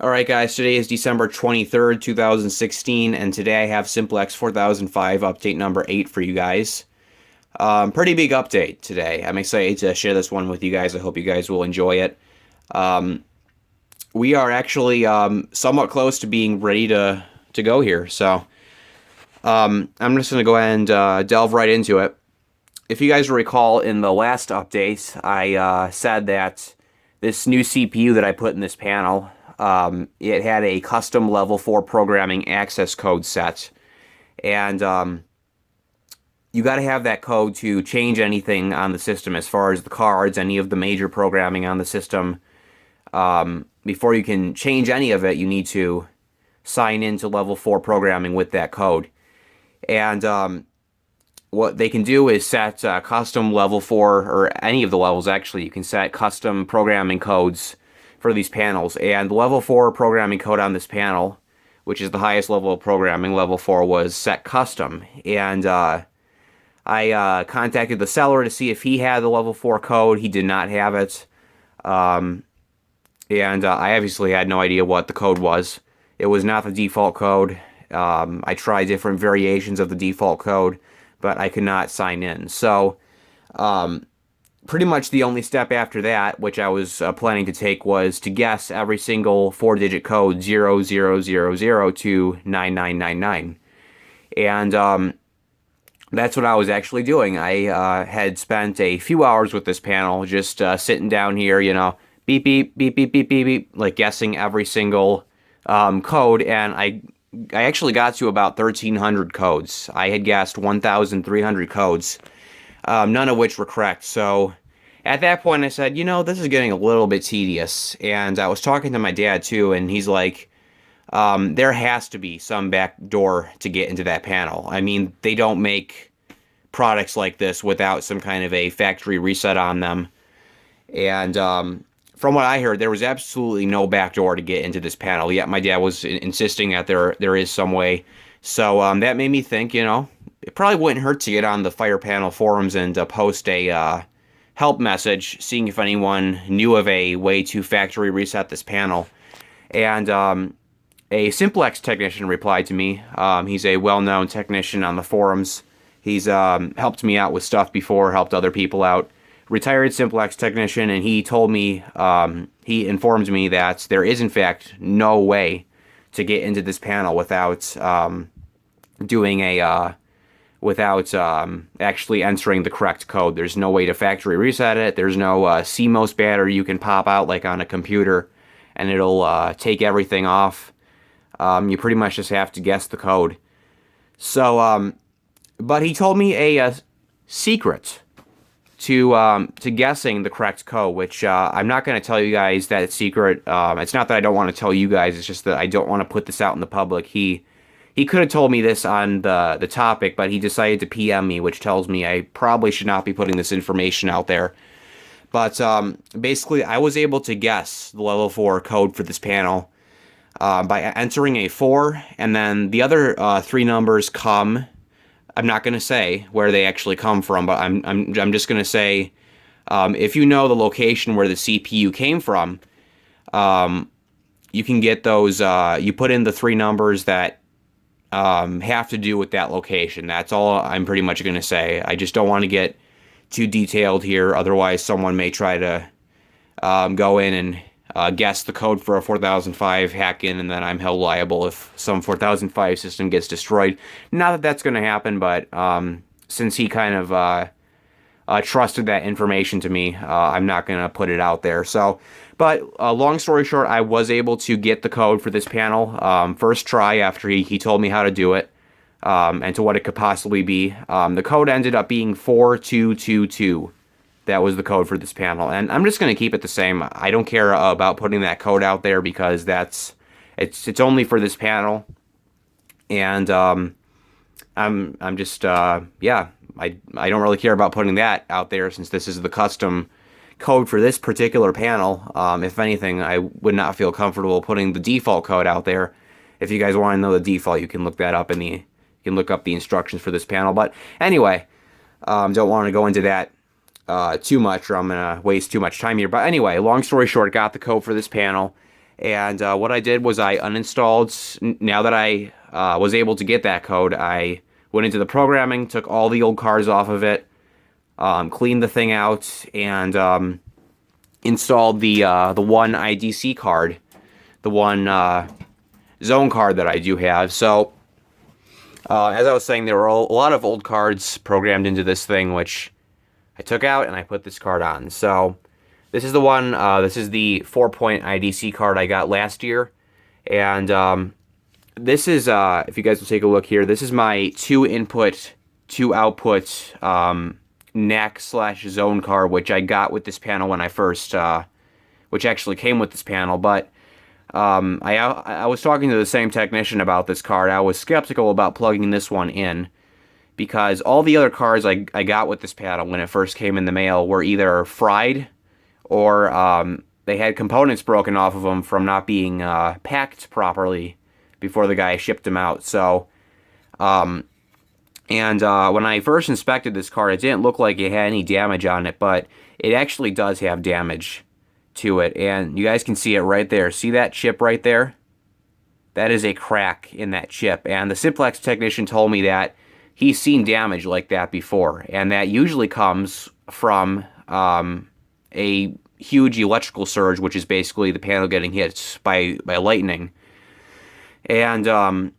Alright guys, today is December 23rd, 2016, and today I have Simplex 4005 update number 8 for you guys. Pretty big update today. I'm excited to share this one with you guys. I hope you guys will enjoy it. Um, we are actually somewhat close to being ready to go here, so I'm just going to go ahead and delve right into it. If you guys recall, in the last update, I said that this new CPU that I put in this panel, it had a custom level 4 programming access code set. And you got to have that code to change anything on the system as far as the cards, any of the major programming on the system. Before you can change any of it, you need to sign into level 4 programming with that code. And what they can do is set custom level 4, or any of the levels actually. You can set custom programming codes for these panels. And the level 4 programming code on this panel, which is the highest level of programming, level 4, was set custom. And I contacted the seller to see if he had the level 4 code. He did not have it. And I obviously had no idea what the code was. It was not the default code. I tried different variations of the default code, but I could not sign in. So pretty much the only step after that, which I was planning to take, was to guess every single 4-digit code 0000 to 9999. And that's what I was actually doing. I had spent a few hours with this panel, just sitting down here, beep, beep, beep, beep, beep, beep, beep, like guessing every single code, and I actually got to about 1,300 codes. I had guessed 1,300 codes, none of which were correct. So at that point I said, this is getting a little bit tedious. And I was talking to my dad too, and he's like, there has to be some back door to get into that panel. I mean, they don't make products like this without some kind of a factory reset on them. And from what I heard, there was absolutely no back door to get into this panel, yet my dad was insisting that there is some way. So that made me think, it probably wouldn't hurt to get on the Fire Panel forums and post a help message, seeing if anyone knew of a way to factory reset this panel. And a Simplex technician replied to me. He's a well-known technician on the forums. He's helped me out with stuff before, helped other people out. Retired Simplex technician, and he told me, he informed me that there is in fact no way to get into this panel without actually entering the correct code. There's no way to factory reset it. There's no CMOS battery you can pop out like on a computer, and it'll take everything off. You pretty much just have to guess the code. So, but he told me a secret to guessing the correct code, which I'm not going to tell you guys that it's secret. It's not that I don't want to tell you guys, it's just that I don't want to put this out in the public. He could have told me this on the topic, but he decided to PM me, which tells me I probably should not be putting this information out there. But basically, I was able to guess the level 4 code for this panel by entering a 4, and then the other 3 numbers come. I'm not going to say where they actually come from, but I'm just going to say, if you know the location where the CPU came from, you can get those. You put in the 3 numbers that have to do with that location. That's all I'm pretty much going to say. I just don't want to get too detailed here, otherwise someone may try to go in and guess the code for a 4005, hack in, and then I'm held liable if some 4005 system gets destroyed. Not that that's going to happen, but since he kind of trusted that information to me, I'm not going to put it out there. So, but long story short, I was able to get the code for this panel first try after he told me how to do it and to what it could possibly be. The code ended up being 4222. That was the code for this panel, and I'm just going to keep it the same. I don't care about putting that code out there because it's only for this panel, and I'm just yeah, I don't really care about putting that out there since this is the custom code for this particular panel. If anything, I would not feel comfortable putting the default code out there. If you guys want to know the default, you can look that up you can look up the instructions for this panel. But anyway, don't want to go into that too much, or I'm going to waste too much time here. But anyway, long story short, got the code for this panel, And what I did was I uninstalled, now that I was able to get that code, I went into the programming, took all the old cards off of it, cleaned the thing out, and installed the one IDC card, the one zone card that I do have. So, as I was saying, there were a lot of old cards programmed into this thing, which I took out and I put this card on. So, this is the one, this is the 4-point IDC card I got last year. And this is, if you guys will take a look here, this is my 2-input, 2-output NAC/zone card, which I got with this panel when I first, which actually came with this panel. But I was talking to the same technician about this card. I was skeptical about plugging this one in, because all the other cards I got with this panel when it first came in the mail were either fried, or they had components broken off of them from not being packed properly before the guy shipped them out. So, when I first inspected this card, it didn't look like it had any damage on it, but it actually does have damage to it. And you guys can see it right there. See that chip right there? That is a crack in that chip. And the Simplex technician told me that he's seen damage like that before, and that usually comes from a huge electrical surge, which is basically the panel getting hit by lightning. And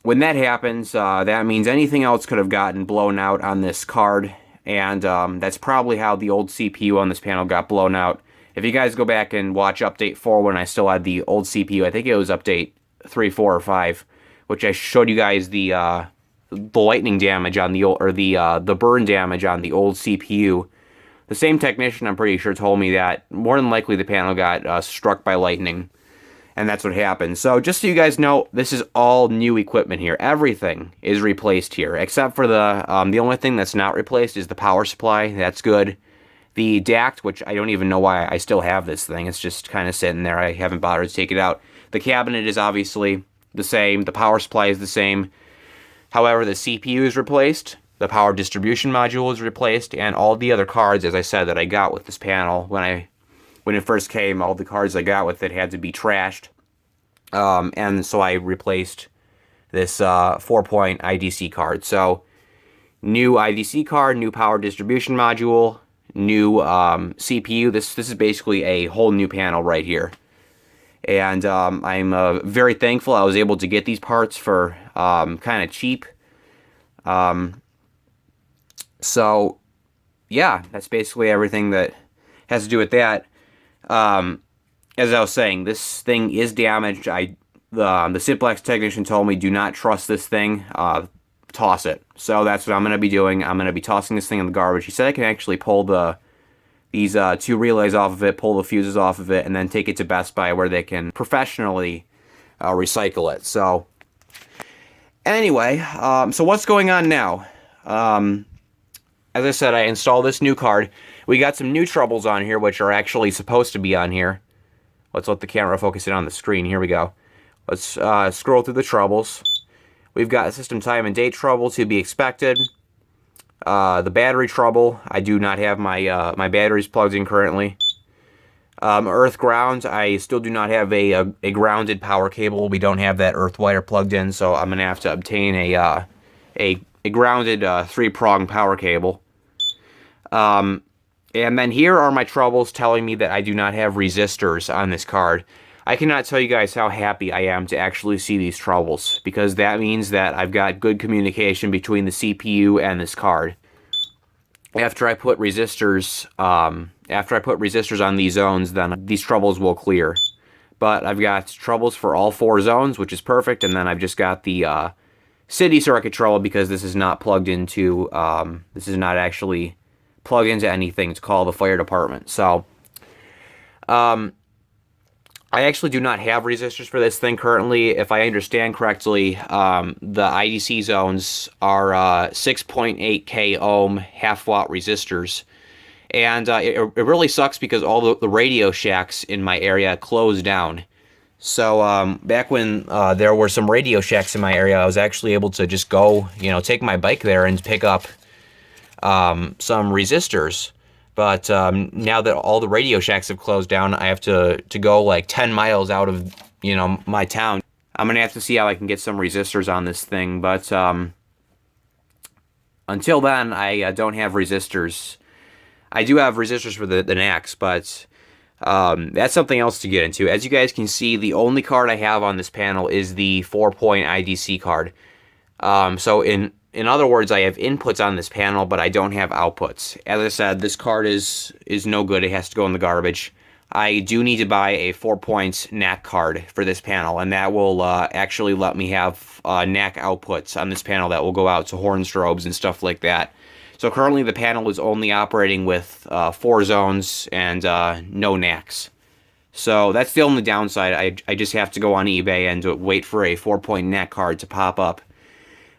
when that happens, that means anything else could have gotten blown out on this card, and that's probably how the old CPU on this panel got blown out. If you guys go back and watch Update 4 when I still had the old CPU, I think it was Update 3, 4, or 5, which I showed you guys the lightning damage on the old, or the burn damage on the old CPU. The same technician, I'm pretty sure, told me that more than likely the panel got struck by lightning, and that's what happened. So just so you guys know, this is all new equipment here. Everything is replaced here, except for the only thing that's not replaced is the power supply. That's good. The DACT, which I don't even know why I still have this thing. It's just kind of sitting there. I haven't bothered to take it out. The cabinet is obviously the same. The power supply is the same. However, the CPU is replaced. The power distribution module is replaced. And all the other cards, as I said, that I got with this panel, when it first came, all the cards I got with it had to be trashed. And so I replaced this 4-point IDC card. So, new IDC card, new power distribution module, new CPU. This is basically a whole new panel right here. And I'm very thankful I was able to get these parts for kind of cheap. So, yeah, that's basically everything that has to do with that. As I was saying, this thing is damaged. The Simplex technician told me, do not trust this thing. Toss it. So that's what I'm going to be doing. I'm going to be tossing this thing in the garbage. He said I can actually pull these 2 relays off of it, pull the fuses off of it, and then take it to Best Buy where they can professionally recycle it. So anyway, so what's going on now? As I said, I installed this new card. We got some new troubles on here, which are actually supposed to be on here. Let's let the camera focus in on the screen. Here we go. Let's scroll through the troubles. We've got system time and date trouble to be expected. The battery trouble. I do not have my my batteries plugged in currently. Earth ground. I still do not have a grounded power cable. We don't have that earth wire plugged in, so I'm gonna have to obtain a grounded 3-prong power cable. And then here are my troubles telling me that I do not have resistors on this card. I cannot tell you guys how happy I am to actually see these troubles, because that means that I've got good communication between the CPU and this card. After I put resistors on these zones, then these troubles will clear. But I've got troubles for all 4 zones, which is perfect, and then I've just got the city circuit trouble because this is not plugged into, this is not actually plug into anything to call the fire department. So, I actually do not have resistors for this thing currently. If I understand correctly, the IDC zones are 6.8k ohm half-watt resistors. And it really sucks because all the Radio Shacks in my area closed down. So back when there were some Radio Shacks in my area, I was actually able to just go, take my bike there and pick up some resistors. But now that all the Radio Shacks have closed down, I have to go like 10 miles out of, my town. I'm going to have to see how I can get some resistors on this thing. But until then, I don't have resistors. I do have resistors for the NACs, but that's something else to get into. As you guys can see, the only card I have on this panel is the 4-point IDC card. So in other words, I have inputs on this panel, but I don't have outputs. As I said, this card is no good. It has to go in the garbage. I do need to buy a 4-point NAC card for this panel, and that will actually let me have NAC outputs on this panel that will go out to horn strobes and stuff like that. So currently the panel is only operating with 4 zones and no NACs. So that's the only downside. I just have to go on eBay and wait for a 4-point NAC card to pop up.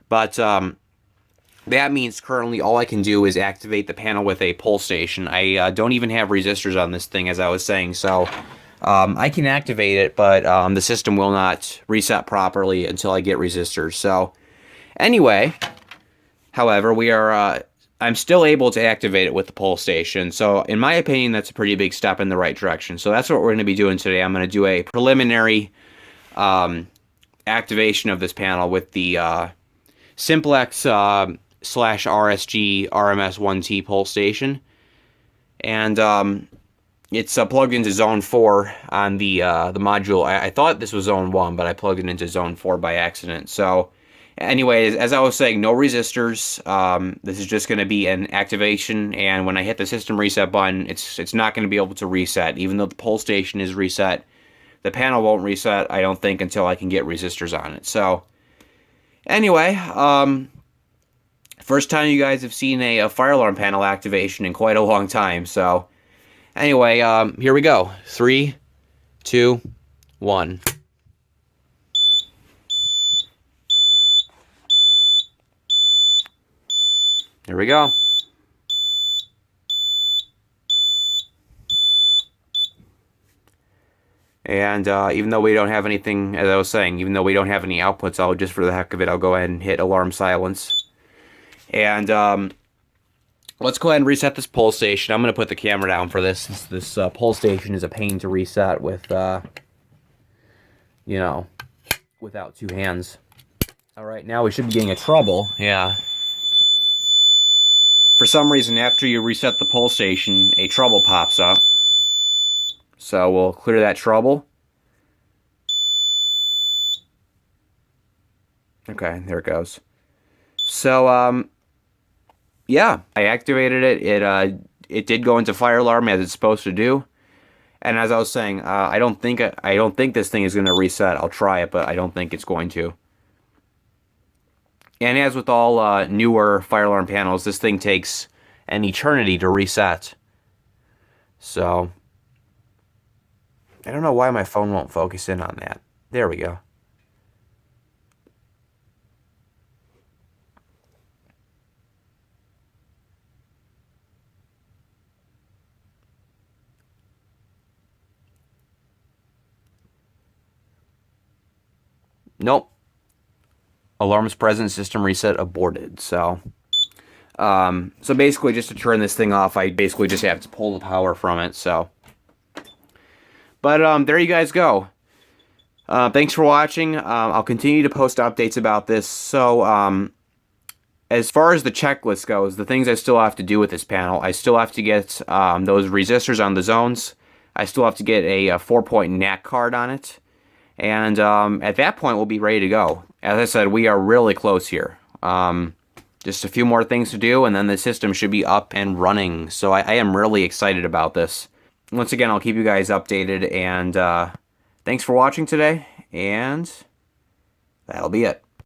But that means currently all I can do is activate the panel with a pull station. I don't even have resistors on this thing, as I was saying, so I can activate it, but the system will not reset properly until I get resistors. So anyway, however, I'm still able to activate it with the pull station, so in my opinion, that's a pretty big step in the right direction. So that's what we're going to be doing today. I'm going to do a preliminary activation of this panel with the Simplex /RSG RMS1T pull station, and it's plugged into zone 4 on the module. I thought this was zone 1, but I plugged it into zone 4 by accident. So anyways, as I was saying, no resistors. This is just going to be an activation, and when I hit the system reset button, it's not going to be able to reset. Even though the pull station is reset, the panel won't reset, I don't think, until I can get resistors on it. So anyway, first time you guys have seen a fire alarm panel activation in quite a long time. So anyway, here we go. 3, 2, 1. There we go. And even though we don't have anything, as I was saying, even though we don't have any outputs, just for the heck of it, I'll go ahead and hit alarm silence. And let's go ahead and reset this pull station. I'm going to put the camera down for this. This pull station is a pain to reset with, without 2 hands. All right, now we should be getting a trouble. Yeah. For some reason, after you reset the pull station, a trouble pops up. So we'll clear that trouble. Okay, there it goes. So, yeah, I activated it. It did go into fire alarm as it's supposed to do. And as I was saying, I don't think this thing is going to reset. I'll try it, but I don't think it's going to. And as with all newer fire alarm panels, this thing takes an eternity to reset. So I don't know why my phone won't focus in on that. There we go. Nope. Alarms present, system reset aborted. So basically, just to turn this thing off, I basically just have to pull the power from it. So, but there you guys go. Thanks for watching. I'll continue to post updates about this. So, as far as the checklist goes, the things I still have to do with this panel, I still have to get those resistors on the zones. I still have to get a 4-point NAC card on it. And at that point, we'll be ready to go. As I said, we are really close here. Just a few more things to do, and then the system should be up and running. So I am really excited about this. Once again, I'll keep you guys updated, and thanks for watching today, and that'll be it.